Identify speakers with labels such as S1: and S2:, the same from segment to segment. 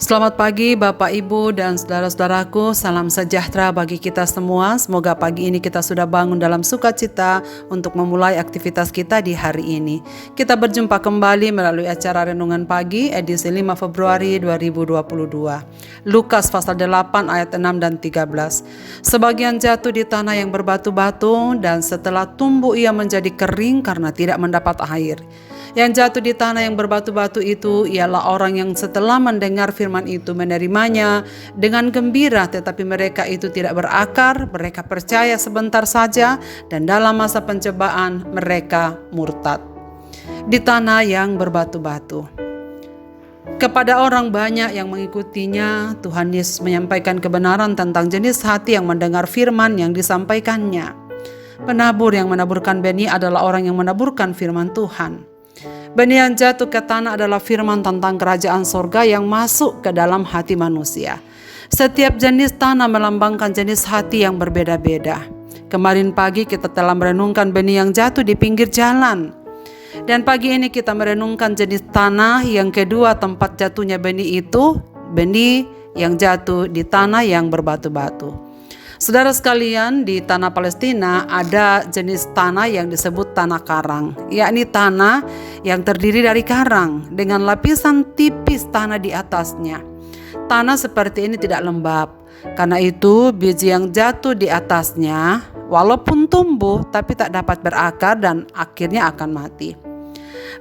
S1: Selamat pagi Bapak Ibu dan saudara-saudaraku, salam sejahtera bagi kita semua. Semoga pagi ini kita sudah bangun dalam sukacita untuk memulai aktivitas kita di hari ini. Kita berjumpa kembali melalui acara Renungan Pagi edisi 5 Februari 2022. Lukas pasal 8 ayat 6 dan 13. Sebagian jatuh di tanah yang berbatu-batu dan setelah tumbuh ia menjadi kering karena tidak mendapat air. Yang jatuh di tanah yang berbatu-batu itu ialah orang yang setelah mendengar firman itu menerimanya dengan gembira, tetapi mereka itu tidak berakar, mereka percaya sebentar saja, dan dalam masa pencobaan mereka murtad. Di tanah yang berbatu-batu. Kepada orang banyak yang mengikutinya, Tuhan Yesus menyampaikan kebenaran tentang jenis hati yang mendengar firman yang disampaikannya. Penabur yang menaburkan benih adalah orang yang menaburkan firman Tuhan. Benih yang jatuh ke tanah adalah firman tentang kerajaan sorga yang masuk ke dalam hati manusia. Setiap jenis tanah melambangkan jenis hati yang berbeda-beda. Kemarin pagi kita telah merenungkan benih yang jatuh di pinggir jalan. Dan pagi ini kita merenungkan jenis tanah yang kedua, tempat jatuhnya benih itu, benih yang jatuh di tanah yang berbatu-batu. Saudara sekalian, di tanah Palestina ada jenis tanah yang disebut tanah karang, yakni tanah yang terdiri dari karang dengan lapisan tipis tanah di atasnya. Tanah seperti ini tidak lembab, karena itu biji yang jatuh di atasnya walaupun tumbuh tapi tak dapat berakar dan akhirnya akan mati.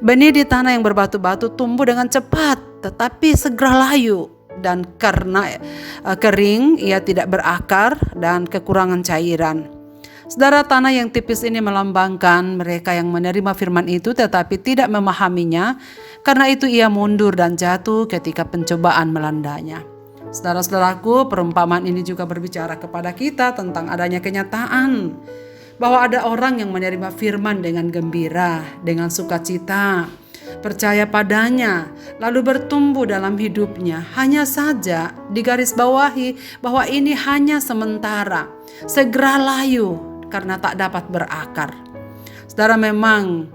S1: Benih di tanah yang berbatu-batu tumbuh dengan cepat tetapi segera layu. Dan karena kering, ia tidak berakar dan kekurangan cairan. Saudara, tanah yang tipis ini melambangkan mereka yang menerima firman itu tetapi tidak memahaminya. Karena itu ia mundur dan jatuh ketika pencobaan melandanya. Saudara-saudaraku, perumpamaan ini juga berbicara kepada kita tentang adanya kenyataan bahwa ada orang yang menerima firman dengan gembira, dengan sukacita, percaya padanya, lalu bertumbuh dalam hidupnya. Hanya saja digarisbawahi bahwa ini hanya sementara, segera layu karena tak dapat berakar. Saudara, memang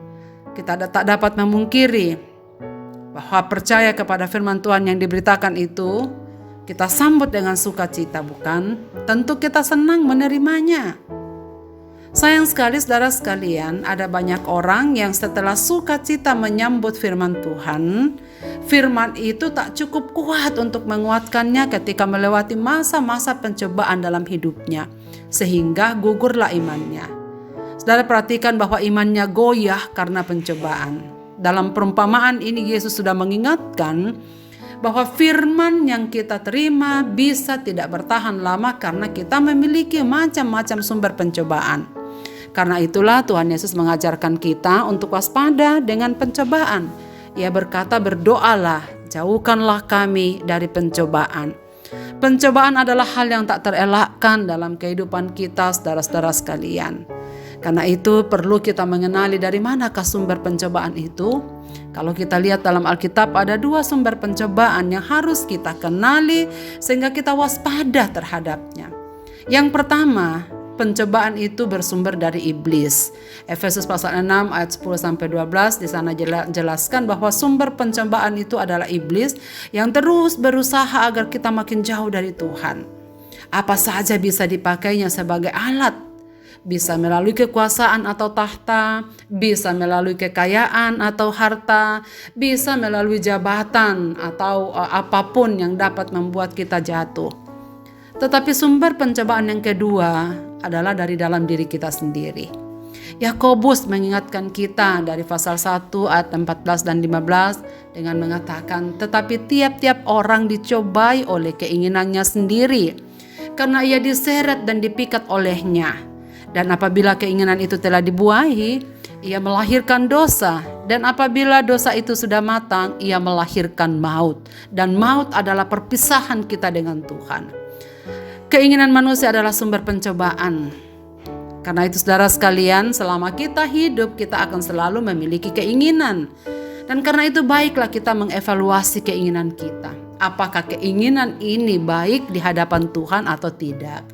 S1: kita tak dapat memungkiri bahwa percaya kepada firman Tuhan yang diberitakan itu kita sambut dengan sukacita, bukan? Tentu kita senang menerimanya. Sayang sekali saudara sekalian, ada banyak orang yang setelah sukacita menyambut firman Tuhan, firman itu tak cukup kuat untuk menguatkannya ketika melewati masa-masa pencobaan dalam hidupnya, sehingga gugurlah imannya. Saudara, perhatikan bahwa imannya goyah karena pencobaan. Dalam perumpamaan ini Yesus sudah mengingatkan bahwa firman yang kita terima bisa tidak bertahan lama karena kita memiliki macam-macam sumber pencobaan. Karena itulah Tuhan Yesus mengajarkan kita untuk waspada dengan pencobaan. Ia berkata, berdoalah, jauhkanlah kami dari pencobaan. Pencobaan adalah hal yang tak terelakkan dalam kehidupan kita, saudara-saudara sekalian. Karena itu perlu kita mengenali dari manakah sumber pencobaan itu. Kalau kita lihat dalam Alkitab ada dua sumber pencobaan yang harus kita kenali sehingga kita waspada terhadapnya. Yang pertama, pencobaan itu bersumber dari iblis. Efesus pasal 6 ayat 10-12 di sana jelaskan bahwa sumber pencobaan itu adalah iblis yang terus berusaha agar kita makin jauh dari Tuhan. Apa saja bisa dipakainya sebagai alat. Bisa melalui kekuasaan atau tahta, bisa melalui kekayaan atau harta, bisa melalui jabatan atau apapun yang dapat membuat kita jatuh. Tetapi sumber pencobaan yang kedua adalah dari dalam diri kita sendiri. Yakobus mengingatkan kita dari pasal 1 ayat 14 dan 15 dengan mengatakan, tetapi tiap-tiap orang dicobai oleh keinginannya sendiri, karena ia diseret dan dipikat olehnya. Dan apabila keinginan itu telah dibuahi, ia melahirkan dosa. Dan apabila dosa itu sudah matang, ia melahirkan maut. Dan maut adalah perpisahan kita dengan Tuhan. Keinginan manusia adalah sumber pencobaan. Karena itu saudara sekalian, selama kita hidup kita akan selalu memiliki keinginan. Dan karena itu baiklah kita mengevaluasi keinginan kita. Apakah keinginan ini baik di hadapan Tuhan atau tidak?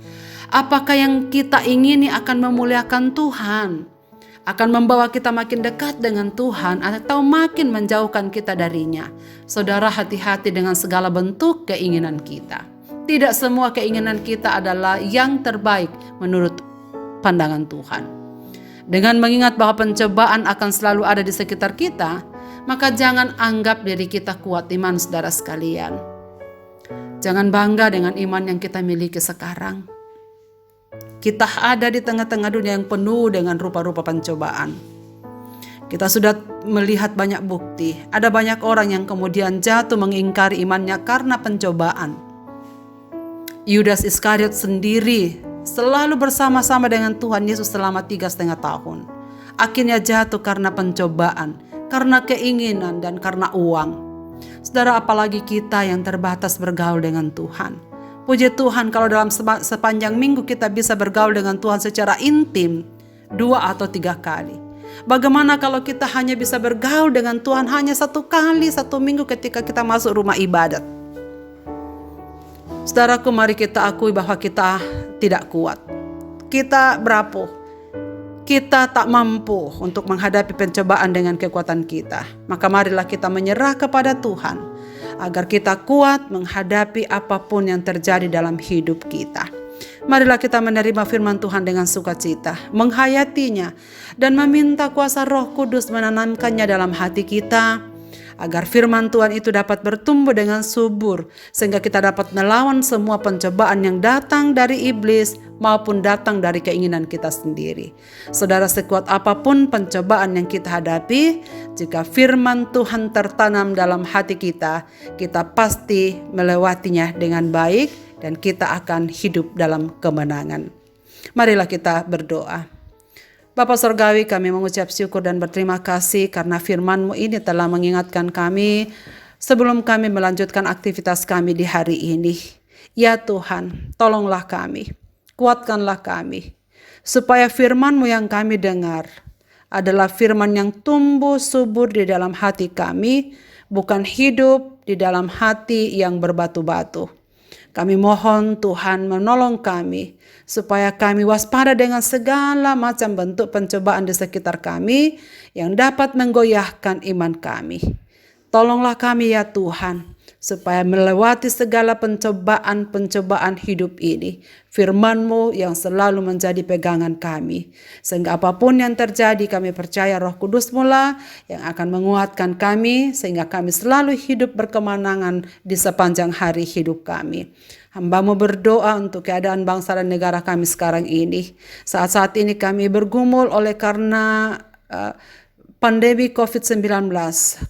S1: Apakah yang kita ingini akan memuliakan Tuhan? akan membawa kita makin dekat dengan Tuhan atau makin menjauhkan kita darinya. Saudara, hati-hati dengan segala bentuk keinginan kita. Tidak semua keinginan kita adalah yang terbaik menurut pandangan Tuhan. Dengan mengingat bahwa pencobaan akan selalu ada di sekitar kita, maka jangan anggap diri kita kuat iman, saudara sekalian. Jangan bangga dengan iman yang kita miliki sekarang. Kita ada di tengah-tengah dunia yang penuh dengan rupa-rupa pencobaan. Kita sudah melihat banyak bukti. Ada banyak orang yang kemudian jatuh mengingkari imannya karena pencobaan. Yudas Iskariot sendiri selalu bersama-sama dengan Tuhan Yesus selama 3,5 tahun. Akhirnya jatuh karena pencobaan, karena keinginan, dan karena uang. Saudara, apalagi kita yang terbatas bergaul dengan Tuhan. Puji Tuhan kalau dalam sepanjang minggu kita bisa bergaul dengan Tuhan secara intim 2 atau 3 kali. Bagaimana kalau kita hanya bisa bergaul dengan Tuhan hanya 1 kali 1 minggu ketika kita masuk rumah ibadat? Saudaraku, mari kita akui bahwa kita tidak kuat. Kita berapuh. Kita tak mampu untuk menghadapi pencobaan dengan kekuatan kita. Maka marilah kita menyerah kepada Tuhan agar kita kuat menghadapi apapun yang terjadi dalam hidup kita. Marilah kita menerima firman Tuhan dengan sukacita, menghayatinya, dan meminta kuasa Roh Kudus menanamkannya dalam hati kita, agar firman Tuhan itu dapat bertumbuh dengan subur, sehingga kita dapat melawan semua pencobaan yang datang dari iblis maupun datang dari keinginan kita sendiri. Saudara, sekuat apapun pencobaan yang kita hadapi, jika firman Tuhan tertanam dalam hati kita, kita pasti melewatinya dengan baik dan kita akan hidup dalam kemenangan. Marilah kita berdoa. Bapa Surgawi, kami mengucap syukur dan berterima kasih karena firman-Mu ini telah mengingatkan kami sebelum kami melanjutkan aktivitas kami di hari ini. Ya Tuhan, tolonglah kami, kuatkanlah kami, supaya firman-Mu yang kami dengar adalah firman yang tumbuh subur di dalam hati kami, bukan hidup di dalam hati yang berbatu-batu. Kami mohon Tuhan menolong kami supaya kami waspada dengan segala macam bentuk pencobaan di sekitar kami yang dapat menggoyahkan iman kami. Tolonglah kami ya Tuhan supaya melewati segala pencobaan-pencobaan hidup ini. Firman-Mu yang selalu menjadi pegangan kami. Sehingga apapun yang terjadi kami percaya Roh Kudus-Mu lah yang akan menguatkan kami sehingga kami selalu hidup berkemenangan di sepanjang hari hidup kami. Hamba-Mu berdoa untuk keadaan bangsa dan negara kami sekarang ini. Saat-saat ini kami bergumul oleh karena pandemi COVID-19,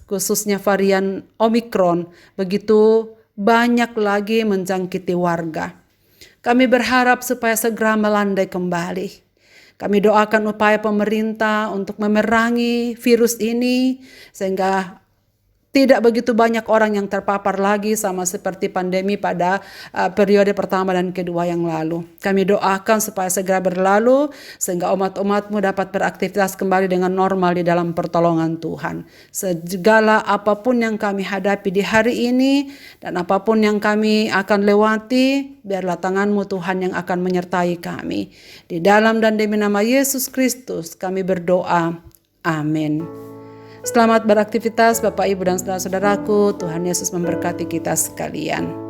S1: khususnya varian Omikron, begitu banyak lagi menjangkiti warga. Kami berharap supaya segera melandai kembali. Kami doakan upaya pemerintah untuk memerangi virus ini, sehingga tidak begitu banyak orang yang terpapar lagi sama seperti pandemi pada periode pertama dan kedua yang lalu. Kami doakan supaya segera berlalu sehingga umat-umat-Mu dapat beraktivitas kembali dengan normal di dalam pertolongan Tuhan. Segala apapun yang kami hadapi di hari ini dan apapun yang kami akan lewati, biarlah tangan-Mu Tuhan yang akan menyertai kami. Di dalam dan demi nama Yesus Kristus kami berdoa. Amin. Selamat beraktivitas Bapak, Ibu, dan saudara-saudaraku. Tuhan Yesus memberkati kita sekalian.